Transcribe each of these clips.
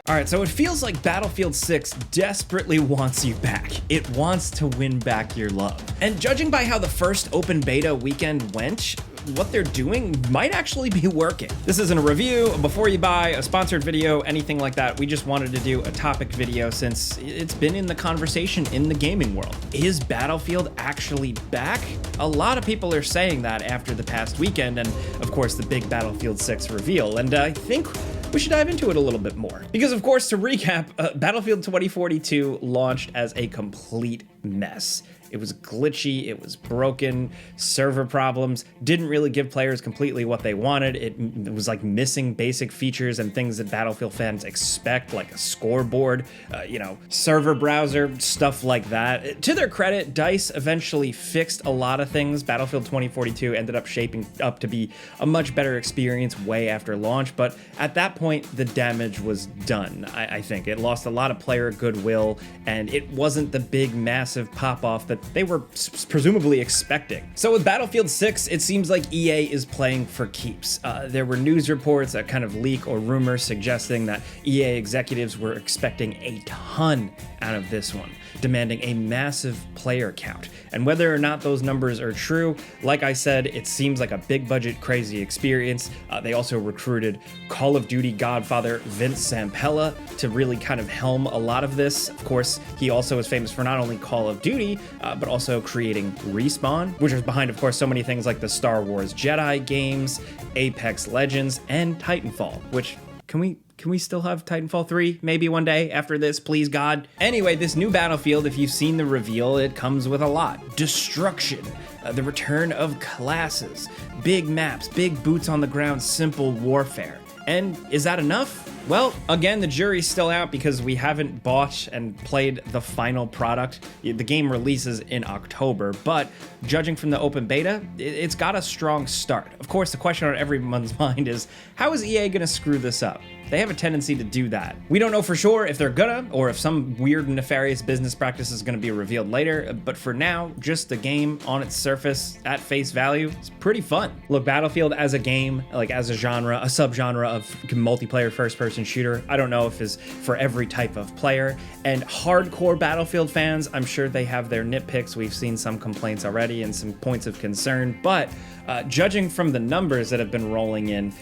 Alright, so it feels like Battlefield 6 desperately wants you back. It wants to win back your love. And judging by how the first open beta weekend went, what they're doing might actually be working. This isn't a review, before you buy, a sponsored video, anything like that. We just wanted to do a topic video since it's been in the conversation in the gaming world. Is Battlefield actually back? A lot of people are saying that after the past weekend and, of course, the big Battlefield 6 reveal. And I think we should dive into it a little bit more. Because, of course, to recap, Battlefield 2042 launched as a complete mess. It was glitchy, it was broken, server problems, didn't really give players completely what they wanted. It was like missing basic features and things that Battlefield fans expect, like a scoreboard, server browser, stuff like that. To their credit, DICE eventually fixed a lot of things. Battlefield 2042 ended up shaping up to be a much better experience way after launch, but at that point, the damage was done, I think. It lost a lot of player goodwill, and it wasn't the big, massive pop-off that they were presumably expecting. So with Battlefield 6, it seems like EA is playing for keeps. There were news reports, a kind of leak or rumor suggesting that EA executives were expecting a ton out of this one, demanding a massive player count. And whether or not those numbers are true, like I said, it seems like a big budget, crazy experience. They also recruited Call of Duty godfather Vince Zampella to really kind of helm a lot of this. Of course, he also is famous for not only Call of Duty, but also creating Respawn, which is behind, of course, so many things like the Star Wars Jedi games, Apex Legends, and Titanfall, which, can we still have Titanfall 3 maybe one day after this, please God? Anyway, this new Battlefield, if you've seen the reveal, it comes with a lot. Destruction, the return of classes, big maps, big boots on the ground, simple warfare. And is that enough? Well, again, the jury's still out because we haven't bought and played the final product. The game releases in October, but judging from the open beta, it's got a strong start. Of course, the question on everyone's mind is, how is EA gonna screw this up? They have a tendency to do that. We don't know for sure if they're gonna, or if some weird nefarious business practice is gonna be revealed later, but for now, just the game on its surface, at face value, it's pretty fun. Look, Battlefield as a game, like as a genre, a subgenre of multiplayer first-person shooter, I don't know if is for every type of player, and hardcore Battlefield fans, I'm sure they have their nitpicks. We've seen some complaints already and some points of concern, but judging from the numbers that have been rolling in,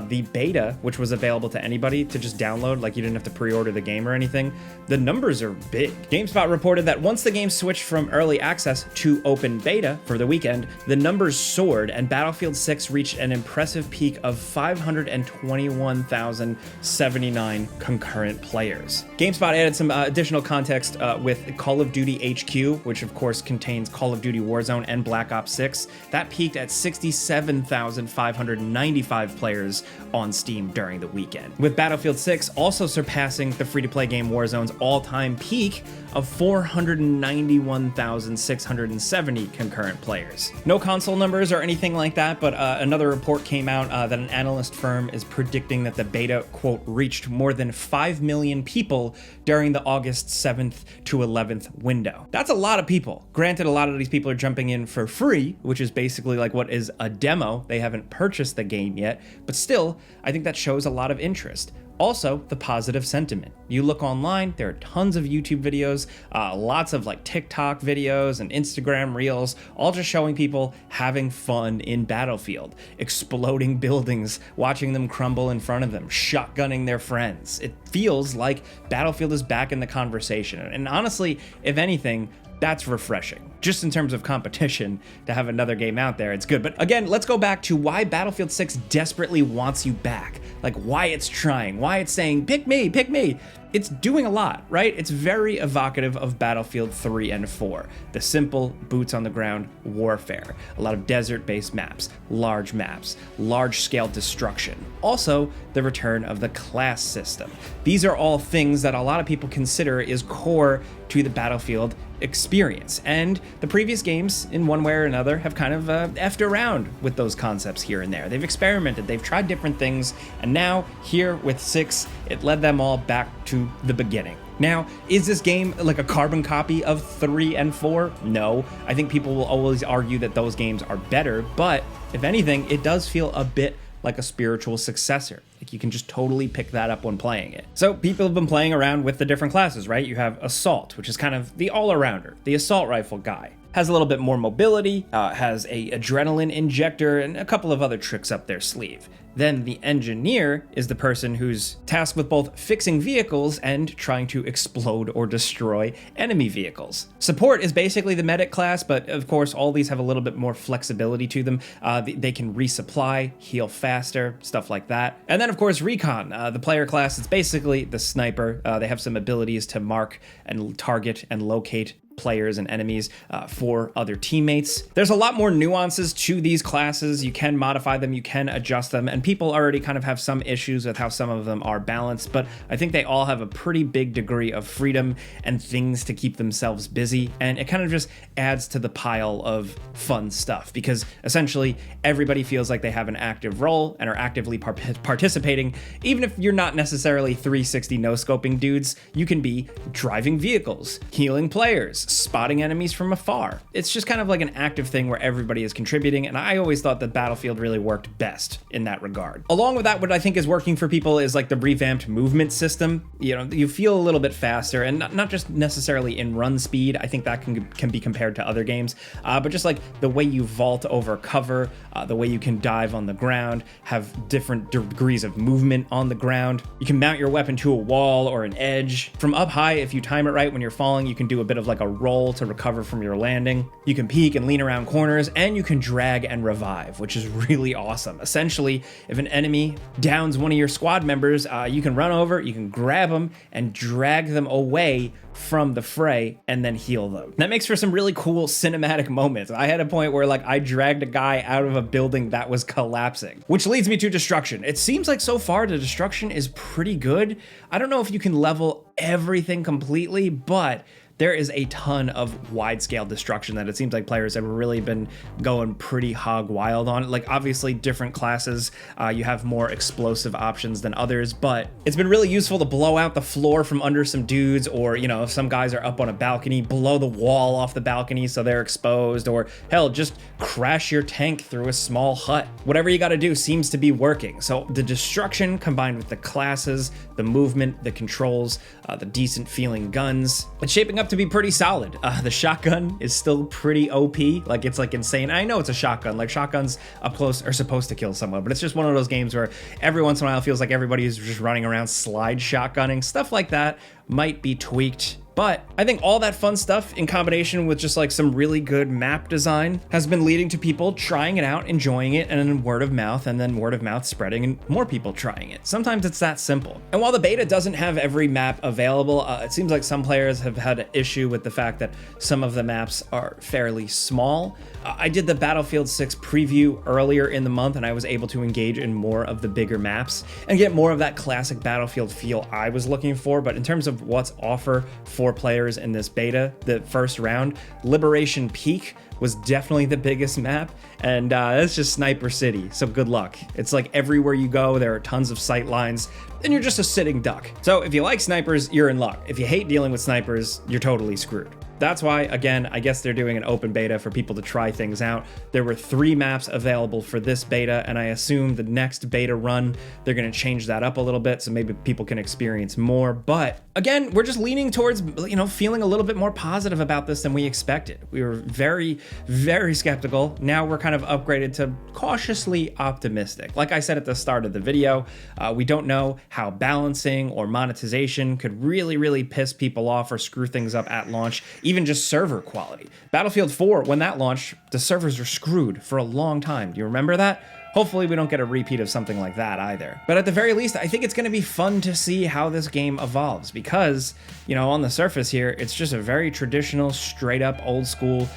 the beta, which was available to anybody to just download, like you didn't have to pre-order the game or anything, the numbers are big. GameSpot reported that once the game switched from early access to open beta for the weekend, the numbers soared and Battlefield 6 reached an impressive peak of 521,079 concurrent players. GameSpot added some additional context with Call of Duty HQ, which of course contains Call of Duty Warzone and Black Ops 6. That peaked at 67,595 players on Steam during the weekend, with Battlefield 6 also surpassing the free-to-play game Warzone's all-time peak of 491,670 concurrent players. No console numbers or anything like that, but another report came out that an analyst firm is predicting that the beta, quote, reached more than 5 million people during the August 7th to 11th window. That's a lot of people. Granted, a lot of these people are jumping in for free, which is basically like what is a demo. They haven't purchased the game yet, but still, I think that shows a lot of interest. Also, the positive sentiment. You look online, there are tons of YouTube videos, lots of like TikTok videos and Instagram reels, all just showing people having fun in Battlefield, exploding buildings, watching them crumble in front of them, shotgunning their friends. It feels like Battlefield is back in the conversation. And honestly, if anything, that's refreshing. Just in terms of competition, to have another game out there, it's good. But again, let's go back to why Battlefield 6 desperately wants you back. Like why it's trying, why it's saying, pick me, pick me. It's doing a lot, right? It's very evocative of Battlefield 3 and 4. The simple, boots on the ground warfare. A lot of desert-based maps, large-scale destruction. Also, the return of the class system. These are all things that a lot of people consider is core to the Battlefield experience. And the previous games, in one way or another, have kind of effed around with those concepts here and there. They've experimented, they've tried different things, and now, here with 6, it led them all back to the beginning. Now, is this game like a carbon copy of 3 and 4? No. I think people will always argue that those games are better, but if anything, it does feel a bit like a spiritual successor. Like you can just totally pick that up when playing it. So people have been playing around with the different classes, right? You have Assault, which is kind of the all-arounder, the assault rifle guy. Has a little bit more mobility, has a adrenaline injector, and a couple of other tricks up their sleeve. Then the engineer is the person who's tasked with both fixing vehicles and trying to explode or destroy enemy vehicles. Support is basically the medic class, but of course all these have a little bit more flexibility to them. They can resupply, heal faster, stuff like that. And then of course Recon, the player class, it's basically the sniper. They have some abilities to mark and target and locate players and enemies for other teammates. There's a lot more nuances to these classes. You can modify them, you can adjust them, and people already kind of have some issues with how some of them are balanced, but I think they all have a pretty big degree of freedom and things to keep themselves busy, and it kind of just adds to the pile of fun stuff because essentially everybody feels like they have an active role and are actively participating. Even if you're not necessarily 360 no-scoping dudes, you can be driving vehicles, healing players, spotting enemies from afar. It's just kind of like an active thing where everybody is contributing, and I always thought that Battlefield really worked best in that regard. Along with that, what I think is working for people is like the revamped movement system. You know, you feel a little bit faster, and not just necessarily in run speed. I think that can be compared to other games, but just like the way you vault over cover, the way you can dive on the ground, have different degrees of movement on the ground. You can mount your weapon to a wall or an edge. From up high, if you time it right when you're falling, you can do a bit of like a roll to recover from your landing. You can peek and lean around corners, and you can drag and revive, which is really awesome. Essentially, if an enemy downs one of your squad members, you can run over, you can grab them and drag them away from the fray and then heal them. That makes for some really cool cinematic moments. I had a point where like I dragged a guy out of a building that was collapsing, which leads me to destruction. It seems like so far the destruction is pretty good. I don't know if you can level everything completely, but there is a ton of wide-scale destruction that it seems like players have really been going pretty hog wild on. Like obviously different classes, you have more explosive options than others, but it's been really useful to blow out the floor from under some dudes, or you know, if some guys are up on a balcony, blow the wall off the balcony so they're exposed, or hell, just crash your tank through a small hut. Whatever you gotta do seems to be working. So the destruction combined with the classes, the movement, the controls, the decent feeling guns, it's shaping up to be pretty solid. The shotgun is still pretty OP. Like it's like insane. I know it's a shotgun. Like shotguns up close are supposed to kill someone, but it's just one of those games where every once in a while it feels like everybody is just running around slide shotgunning. Stuff like that might be tweaked. But I think all that fun stuff in combination with just like some really good map design has been leading to people trying it out, enjoying it, and then word of mouth spreading and more people trying it. Sometimes it's that simple. And while the beta doesn't have every map available, it seems like some players have had an issue with the fact that some of the maps are fairly small. I did the Battlefield 6 preview earlier in the month, and I was able to engage in more of the bigger maps and get more of that classic Battlefield feel I was looking for. But in terms of what's offered for players in this beta, the first round, Liberation Peak was definitely the biggest map, and that's just Sniper City, so good luck. It's like everywhere you go, there are tons of sight lines, and you're just a sitting duck. So if you like snipers, you're in luck. If you hate dealing with snipers, you're totally screwed. That's why, again, I guess they're doing an open beta for people to try things out. There were 3 maps available for this beta, and I assume the next beta run, they're gonna change that up a little bit so maybe people can experience more. But again, we're just leaning towards, you know, feeling a little bit more positive about this than we expected. We were very, very skeptical. Now we're kind of upgraded to cautiously optimistic. Like I said at the start of the video, we don't know how balancing or monetization could really piss people off or screw things up at launch. Even just server quality. Battlefield 4, when that launched, the servers were screwed for a long time. Do you remember that? Hopefully we don't get a repeat of something like that either. But at the very least, I think it's gonna be fun to see how this game evolves because, you know, on the surface here, it's just a very traditional, straight up, old school,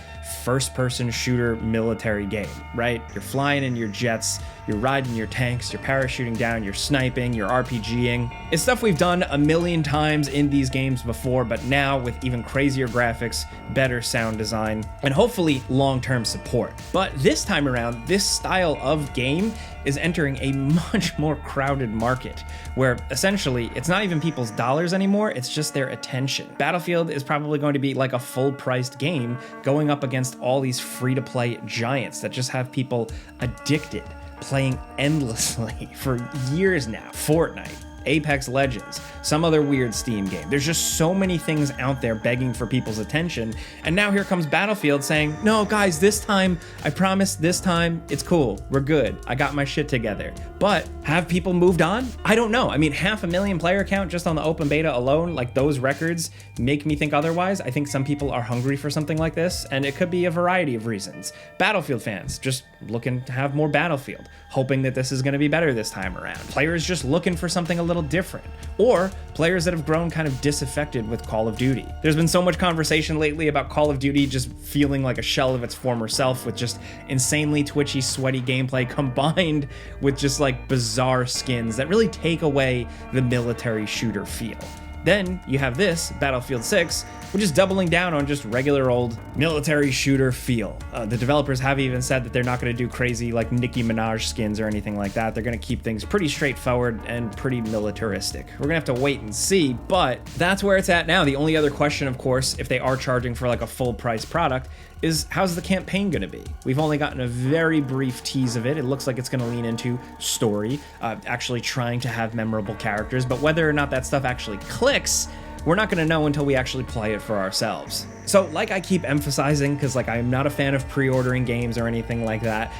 first-person shooter military game, right? You're flying in your jets, you're riding your tanks, you're parachuting down, you're sniping, you're RPGing. It's stuff we've done a million times in these games before, but now with even crazier graphics, better sound design, and hopefully long-term support. But this time around, this style of game is entering a much more crowded market where essentially it's not even people's dollars anymore, it's just their attention. Battlefield is probably going to be like a full-priced game going up against all these free-to-play giants that just have people addicted. playing endlessly for years now. Fortnite, Apex Legends, some other weird Steam game. There's just so many things out there begging for people's attention. And now here comes Battlefield saying, no, guys, this time, I promise this time, it's cool. We're good. I got my shit together. But have people moved on? I don't know. I mean, 500,000 player count just on the open beta alone, like those records make me think otherwise. I think some people are hungry for something like this, and it could be a variety of reasons. Battlefield fans just looking to have more Battlefield, hoping that this is going to be better this time around. Players just looking for something a little different, or players that have grown kind of disaffected with Call of Duty. There's been so much conversation lately about Call of Duty just feeling like a shell of its former self, with just insanely twitchy, sweaty gameplay combined with just like bizarre skins that really take away the military shooter feel. Then you have this, Battlefield 6, which is doubling down on just regular old military shooter feel. The developers have even said that they're not going to do crazy like Nicki Minaj skins or anything like that. They're going to keep things pretty straightforward and pretty militaristic. We're going to have to wait and see, but that's where it's at now. The only other question, of course, if they are charging for like a full price product, is how's the campaign going to be? We've only gotten a very brief tease of it. It looks like it's going to lean into story, actually trying to have memorable characters, but whether or not that stuff actually clicks, we're not going to know until we actually play it for ourselves. So like I keep emphasizing, because like I'm not a fan of pre-ordering games or anything like that,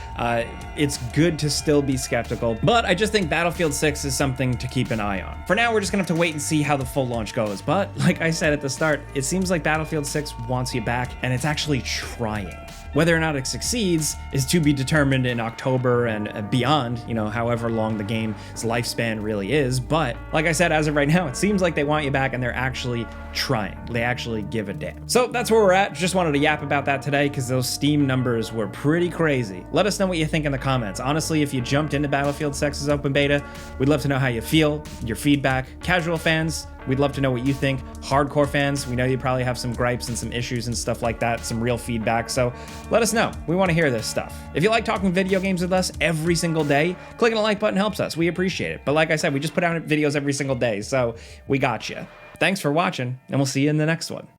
it's good to still be skeptical, but I just think Battlefield 6 is something to keep an eye on. For now, we're just gonna have to wait and see how the full launch goes, but like I said at the start, it seems like Battlefield 6 wants you back, and it's actually trying. Whether or not it succeeds is to be determined in October and beyond, you know, however long the game's lifespan really is. But like I said, as of right now, it seems like they want you back and they're actually trying. They actually give a damn. So that's where we're at. Just wanted to yap about that today because those Steam numbers were pretty crazy. Let us know what you think in the comments. Honestly, if you jumped into Battlefield 6's open beta, we'd love to know how you feel, your feedback. Casual fans, we'd love to know what you think. Hardcore fans, we know you probably have some gripes and some issues and stuff like that, some real feedback, so let us know. We want to hear this stuff. If you like talking video games with us every single day, clicking the like button helps us. We appreciate it. But like I said, we just put out videos every single day, so we got you. Thanks for watching, and we'll see you in the next one.